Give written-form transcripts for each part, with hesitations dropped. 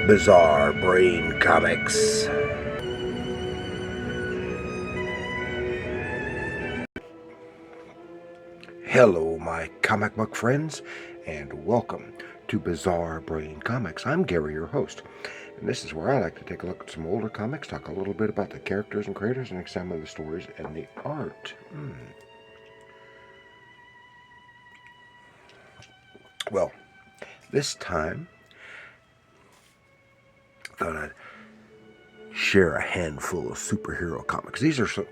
Bizarre Brain Comics. Hello, my comic book friends, and welcome to Bizarre Brain Comics. I'm Gary, your host, and this is where I like to take a look at some older comics, talk a little bit about the characters and creators, and examine the stories and the art. Well, this time, I thought I'd share a handful of superhero comics. These are some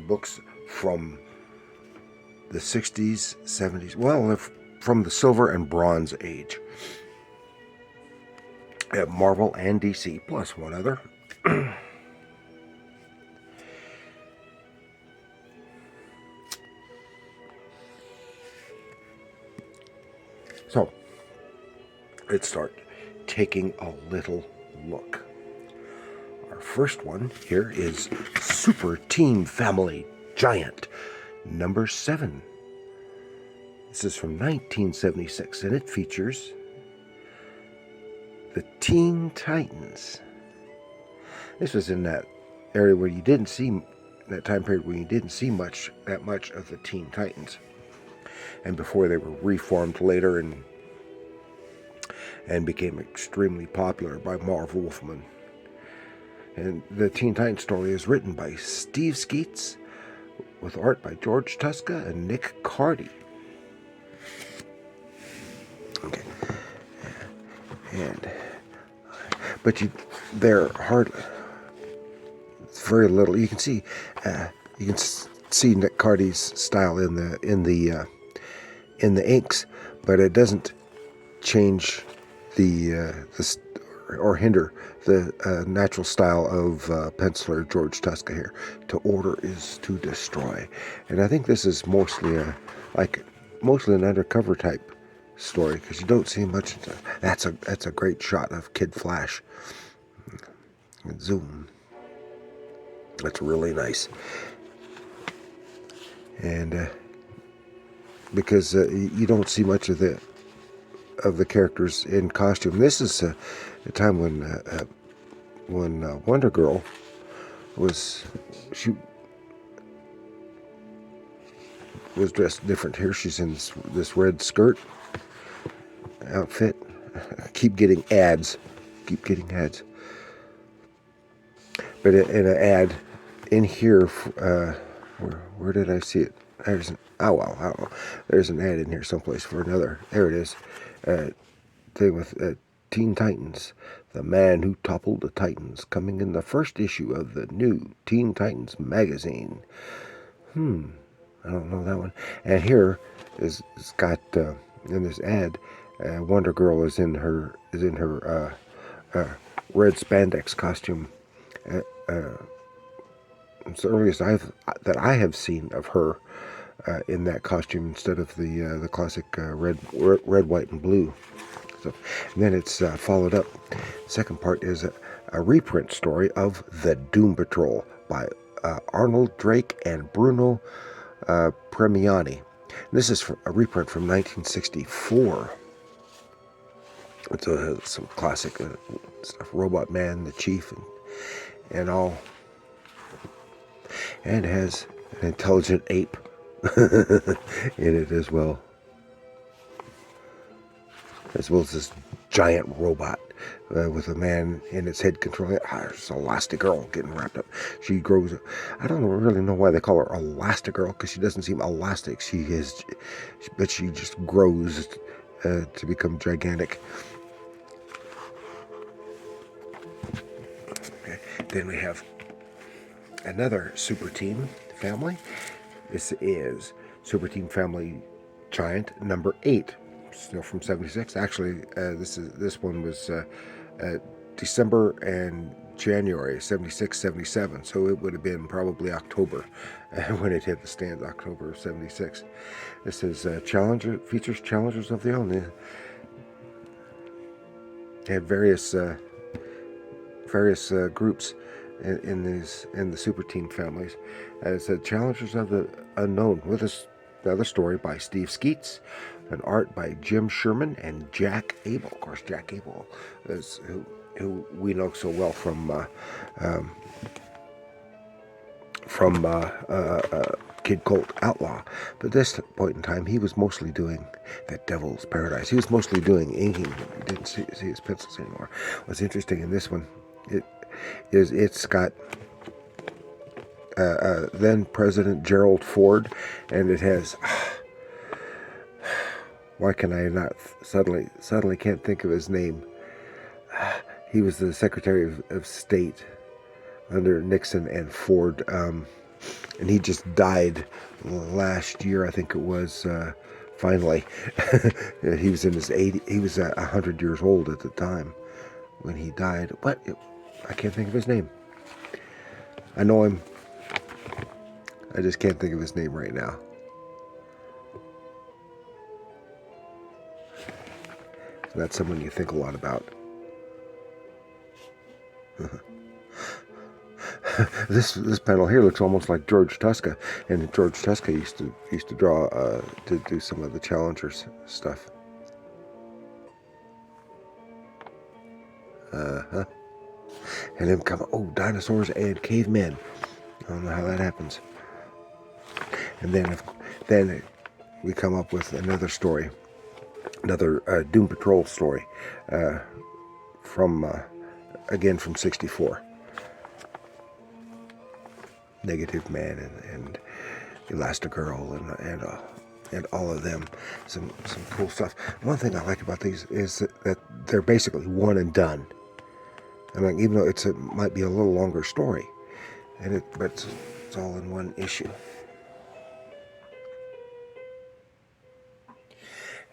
books from the 60s, 70s, well, from the Silver and Bronze Age. Marvel and DC, plus one other. So, let's start taking a little look. Our first one here is Super Team Family Giant, number 7. This is from 1976, and it features the Teen Titans. This was in that area where you didn't see, that time period where you didn't see that much of the Teen Titans, and before they were reformed later and became extremely popular by Marv Wolfman. And the Teen Titans story is written by Steve Skeets, with art by George Tuska and Nick Cardy. Okay, but they're hardly. It's very little. You can see Nick Cardy's style in the inks, but it doesn't change or hinder the natural style of penciler George Tuska here. To order is to destroy, and I think this is mostly an undercover type story, because you don't see much. That's a great shot of Kid Flash. And zoom. That's really nice. And because you don't see much of the characters in costume. This is a time when Wonder Girl was dressed different. Here she's in this red skirt outfit. Keep getting ads. But in an ad in here, where did I see it? There's I don't know. There's an ad in here someplace for another. There it is. Thing with Teen Titans, the man who toppled the Titans, coming in the first issue of the new Teen Titans magazine. I don't know that one. And here it's got in this ad, Wonder Girl is in her red spandex costume. It's the earliest that I have seen of her in that costume, instead of the classic red, white, and blue. So, and then it's followed up. Second part is a reprint story of The Doom Patrol by Arnold Drake and Bruno Premiani. And this is a reprint from 1964. It's some classic stuff. Robot Man, the Chief, and all. And it has an intelligent ape in it as well as this giant robot with a man in its head controlling it. There's Elastigirl getting wrapped up. She grows. I don't really know why they call her Elastigirl, because she doesn't seem elastic. But she just grows to become gigantic. Okay. Then we have another Super Team Family. This is Super Team Family Giant number 8, still from 76. Actually, this one was December and January 76, 77. So it would have been probably October when it hit the stands, October of 76. This is features Challengers of the Own. They have various groups in the Super Team families. It said Challengers of the Unknown with us Another story by Steve Skeets, an art by Jim Sherman and Jack Abel. Of course, Jack Abel is who we know so well from Kid Colt Outlaw. But at this point in time, he was mostly doing that Devil's Paradise. He was mostly doing inking. You didn't see his pencils anymore. What's interesting in this one, it's got then President Gerald Ford, and it has. Why can I not suddenly can't think of his name? He was the Secretary of State under Nixon and Ford, and he just died last year, I think it was. Finally, he was in his 80s. He was 100 years old at the time when he died. What? I can't think of his name. I know him. I just can't think of his name right now. So that's someone you think a lot about. This panel here looks almost like George Tuska, and George Tuska used to draw to do some of the Challengers stuff. And then come dinosaurs and cavemen. I don't know how that happens. And then we come up with another story, another Doom Patrol story, from '64. Negative Man and Elastigirl and all of them, some cool stuff. One thing I like about these is that they're basically one and done. I mean, even though it might be a little longer story, but it's all in one issue.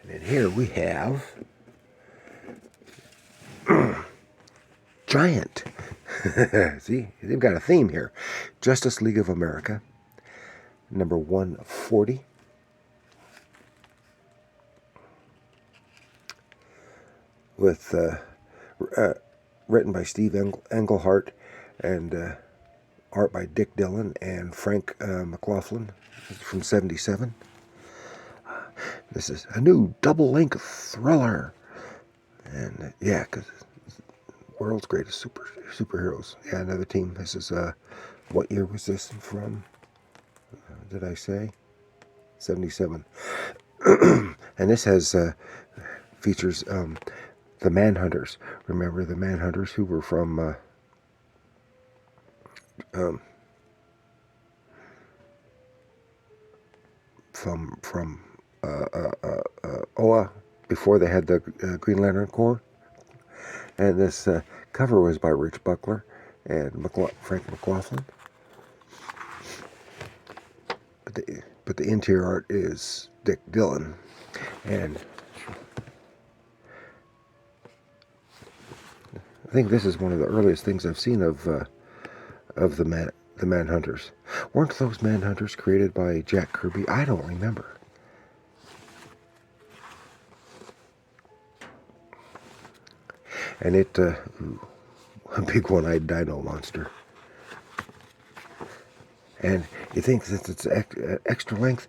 And then here we have Giant. See, they've got a theme here. Justice League of America, number 140. With written by Steve Englehart and art by Dick Dillon and Frank McLaughlin from '77. This is a new double-length thriller. And yeah, because world's greatest superheroes. Yeah, another team. This is what year was this from? Did I say? '77. And this has features the Manhunters. Remember the Manhunters, who were from Oa, before they had the Green Lantern Corps. And this cover was by Rich Buckler and Frank McLaughlin. But the interior art is Dick Dillon. And I think this is one of the earliest things I've seen of the Manhunters. Weren't those Manhunters created by Jack Kirby? I don't remember. And it, a big one-eyed dino monster. And you think since it's extra length,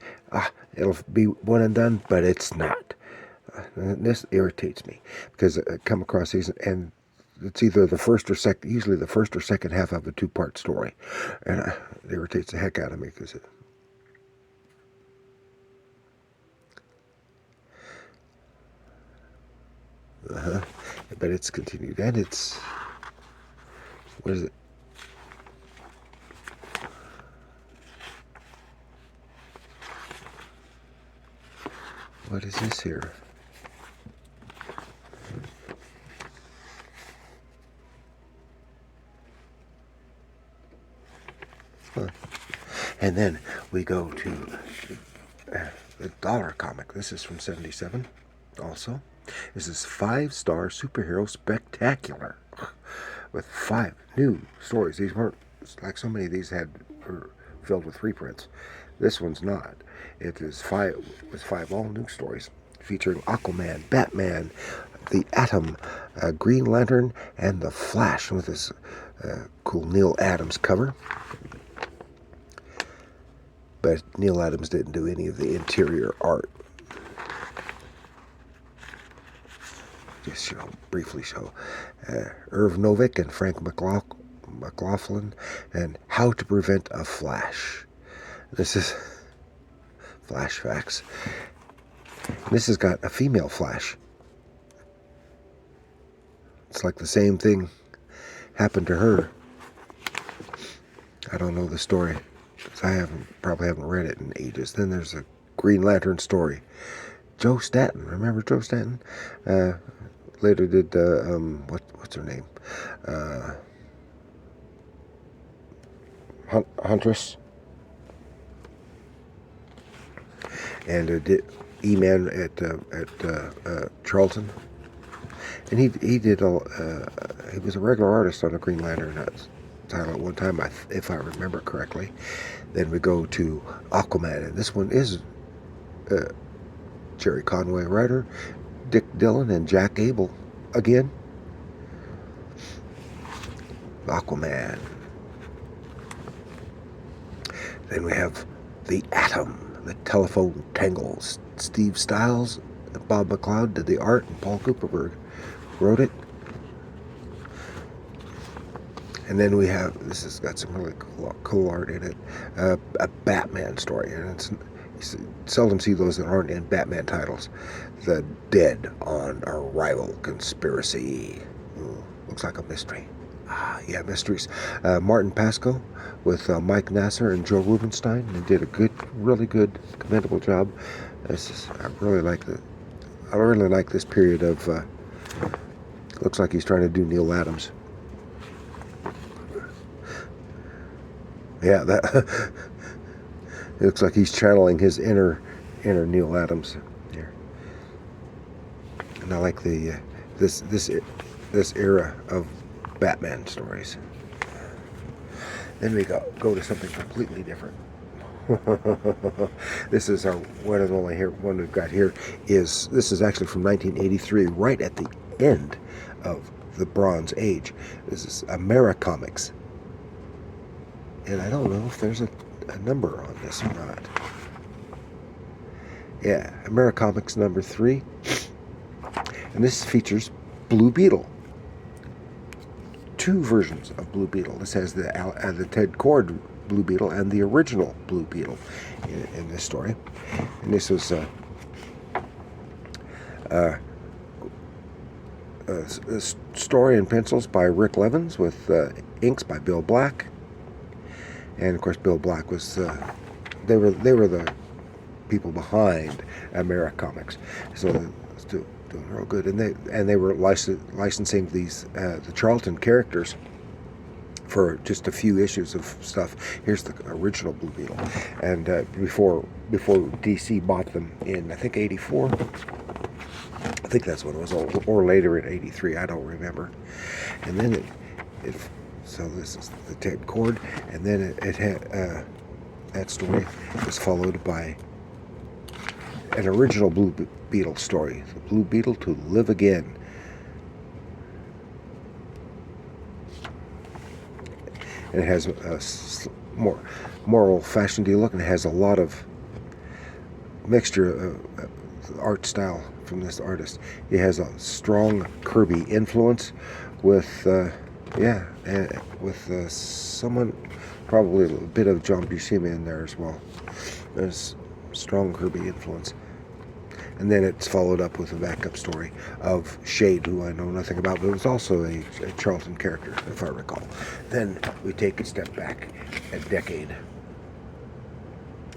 it'll be one and done, but it's not. This irritates me because I come across these, and it's either the first or second, usually the first or second half of a two-part story, and it irritates the heck out of me because it. But it's continued, and it's, what is it? What is this here? Huh. And then we go to the Dollar comic. This is from '77 also. This is 5-star superhero spectacular with 5 new stories. These weren't, like so many of these were filled with reprints. This one's not. It is 5 all new stories featuring Aquaman, Batman, the Atom, Green Lantern, and the Flash with this cool Neil Adams cover. but Neal Adams didn't do any of the interior art. Just briefly show Irv Novick and Frank McLaughlin and How to Prevent a Flash. This is Flash Facts. This has got a female Flash. It's like the same thing happened to her. I don't know the story, because I probably haven't read it in ages. Then there's a Green Lantern story. Joe Staton, remember Joe Staton? Later did what's her name? Huntress, and did E-Man at Charlton, and he did he was a regular artist on the Green Lantern title at one time, if I remember correctly. Then we go to Aquaman, and this one is Jerry Conway writer, Dick Dillon and Jack Abel again. Aquaman. Then we have The Atom, The Telephone Tangles. Steve Stiles and Bob McLeod did the art, and Paul Kupperberg wrote it. And then we have, this has got some really cool art in it, a Batman story, and you seldom see those that aren't in Batman titles. The Dead on Arrival Conspiracy. Ooh, looks like a mystery. Yeah, mysteries. Martin Pasco with Mike Nasser and Joe Rubenstein. They did a really good, commendable job. I really like this period of. Looks like he's trying to do Neal Adams. Yeah, that. It looks like he's channeling his inner Neal Adams here. And I like the this era of Batman stories. Then we go to something completely different. This is our one and only one we've got here. This is actually from 1983, right at the end of the Bronze Age. This is Americomics, and I don't know if there's a number on this or not. Yeah, Americomics number 3, and this features Blue Beetle. 2 versions of Blue Beetle. This has the Ted Kord Blue Beetle and the original Blue Beetle in this story. And this was a story in pencils by Rick Levins with inks by Bill Black. And of course, Bill Black was they were the people behind Americomics. So it's doing real good, and they were licensing these the Charlton characters for just a few issues of stuff. Here's the original Blue Beetle, and before DC bought them in, I think, '84. I think that's when it was, or later in '83. I don't remember. And then so this is the Ted Kord, and then it had that story was followed by an original Blue Beetle story, The Blue Beetle to Live Again. And it has a more old-fashioned look, and it has a lot of mixture of art style from this artist. He has a strong Kirby influence with someone, probably a little bit of John Buscema in there as well. There's strong Kirby influence. And then it's followed up with a backup story of Shade, who I know nothing about, but it was also a Charlton character, if I recall. Then we take a step back a decade.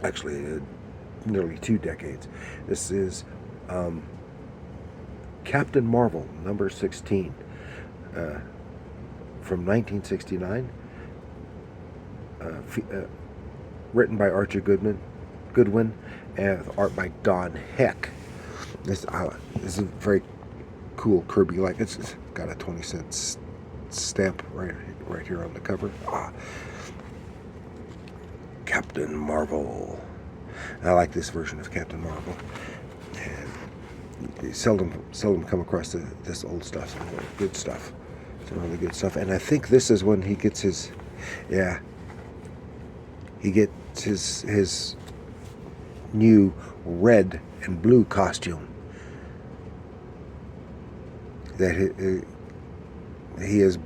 Actually, nearly 2 decades. This is Captain Marvel, number 16, from 1969. Written by Archie Goodwin, and art by Don Heck. This is a very cool Kirby-like. It's got a 20-cent stamp right here on the cover. Captain Marvel. I like this version of Captain Marvel. And you seldom come across this old stuff. Some really good stuff. Some really good stuff. And I think this is when he gets his, he gets It's his new red and blue costume that he is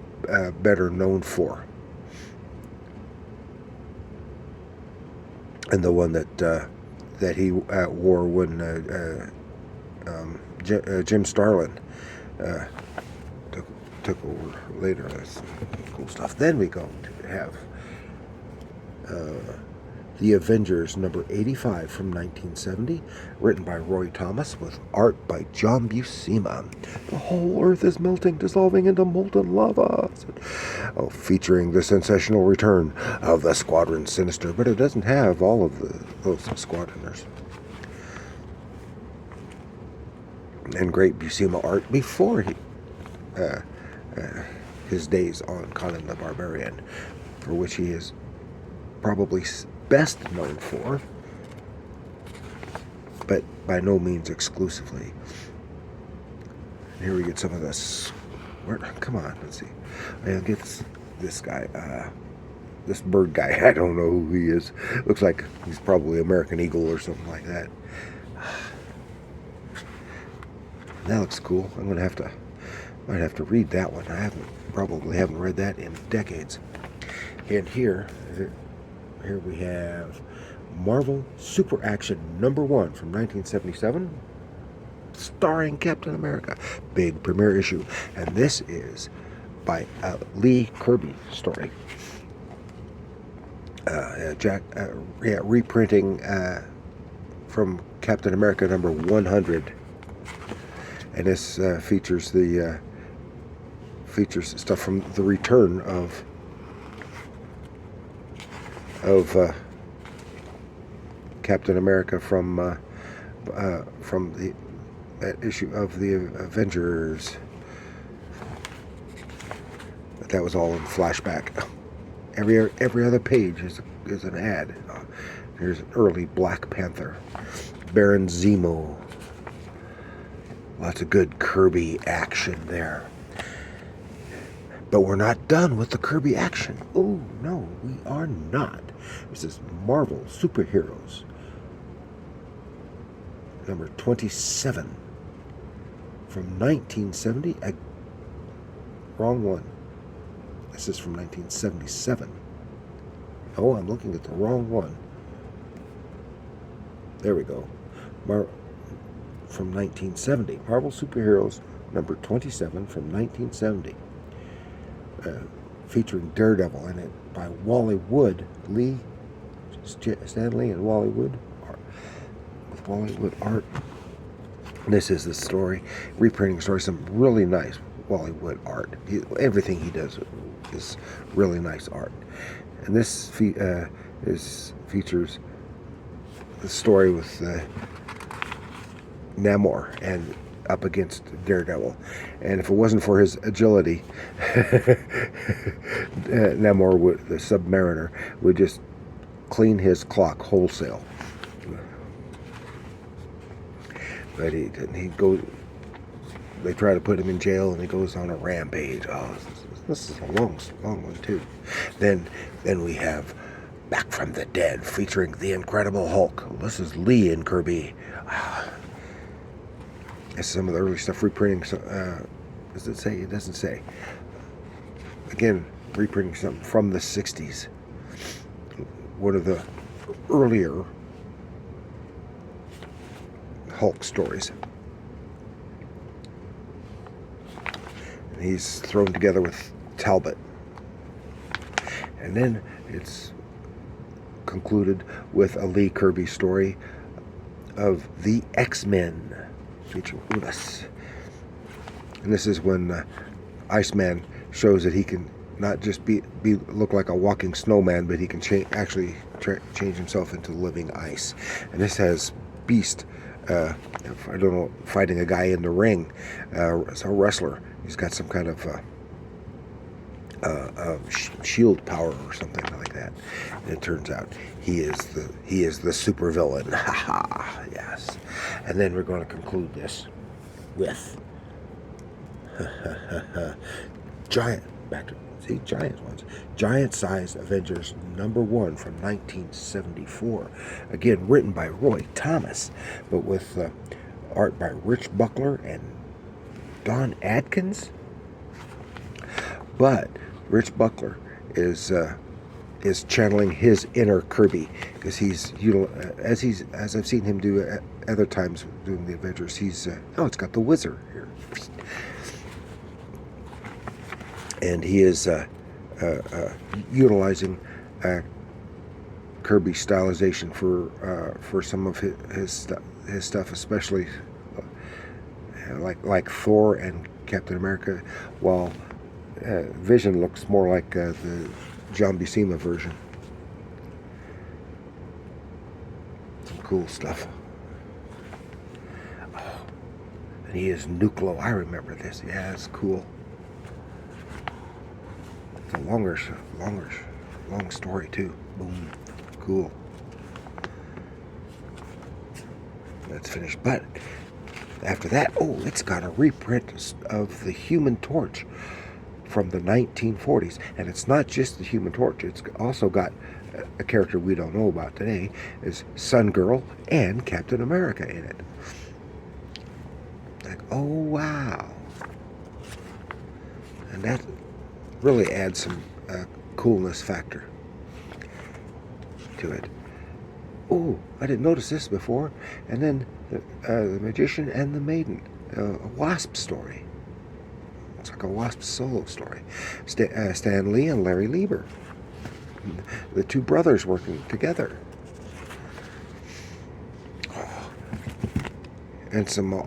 better known for, and the one that he wore when Jim Starlin took over later. That's cool stuff. Then we go to have The Avengers number 85 from 1970, written by Roy Thomas with art by John Buscema. The whole earth is melting, dissolving into molten lava. Oh, featuring the sensational return of the Squadron Sinister, but it doesn't have all of those Squadroners. And great Buscema art before his days on Conan the Barbarian, for which he is probably best known for, but by no means exclusively. Here we get some of this. Come on, let's see. I'll get this guy, this bird guy. I don't know who he is. Looks like he's probably American Eagle or something like that. That looks cool. Might have to read that one. Probably haven't read that in decades. And here we have Marvel Super Action number 1 from 1977, starring Captain America. Big premiere issue. And this is by Lee Kirby story. Reprinting from Captain America number 100. And this features stuff from the return of Captain America from that issue of the Avengers. But that was all in flashback. Every other page is an ad. Here's an early Black Panther, Baron Zemo. Lots of good Kirby action there. But we're not done with the Kirby action. Oh, no, we are not. This is Marvel Superheroes number 27 from 1970. Wrong one. This is from 1977. Oh, I'm looking at the wrong one. There we go. From 1970. Marvel Superheroes number 27 from 1970. Featuring Daredevil in it by Wally Wood. Stan Lee and Wally Wood. With Wally Wood art. This is the story. Reprinting story. Some really nice Wally Wood art. Everything he does is really nice art. And this features the story with Namor and up against Daredevil. And if it wasn't for his agility, Namor, the Submariner, would just clean his clock wholesale. But he goes. They try to put him in jail, and he goes on a rampage. Oh, this is a long one too. Then we have Back from the Dead, featuring the Incredible Hulk. This is Lee and Kirby. This is some of the early stuff reprinting. Does it say? It doesn't say. Again, reprinting something from the 60s. One of the earlier Hulk stories. And he's thrown together with Talbot. And then it's concluded with a Lee Kirby story of the X-Men. Feature Ulas. And this is when Iceman shows that he can not just look like a walking snowman, but he can actually change himself into living ice. And this has Beast, I don't know, fighting a guy in the ring. It's a wrestler. He's got some kind of shield power or something like that. And it turns out he is the supervillain. Haha, yes. And then we're going to conclude this with Giant. Back to See, giant ones. Giant-sized Avengers #1 from 1974. Again, written by Roy Thomas, but with art by Rich Buckler and Don Adkins. But Rich Buckler is channeling his inner Kirby, because as I've seen him do other times doing the Avengers. He's it's got the Wizard here, and he is utilizing Kirby stylization for some of his stuff, especially like Thor and Captain America, while Vision looks more like the John Buscema version. Some cool stuff. Oh, and he is Nuclo. I remember this. Yeah, it's cool. It's a long story too. Boom. Cool. That's finished. But after that, it's got a reprint of the Human Torch from the 1940s, and it's not just the Human Torch. It's also got a character we don't know about today, is Sun Girl and Captain America in it. Like, oh wow! And that really adds some coolness factor to it. Oh, I didn't notice this before. And then the Magician and the Maiden, a Wasp story. It's like a Wasp solo story. Stan Lee and Larry Lieber, the two brothers working together. And some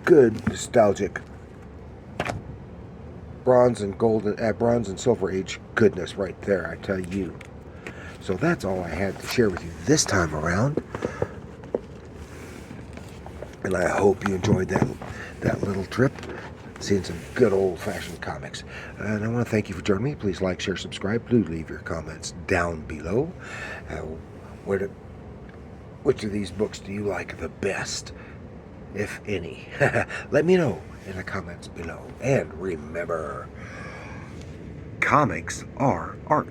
good nostalgic bronze and silver age goodness right there, I tell you. So that's all I had to share with you this time around, and I hope you enjoyed that little trip, seeing some good old-fashioned comics. And I want to thank you for joining me. Please like, share, subscribe. Do leave your comments down below. Which of these books do you like the best, if any? Let me know in the comments below. And remember, comics are art.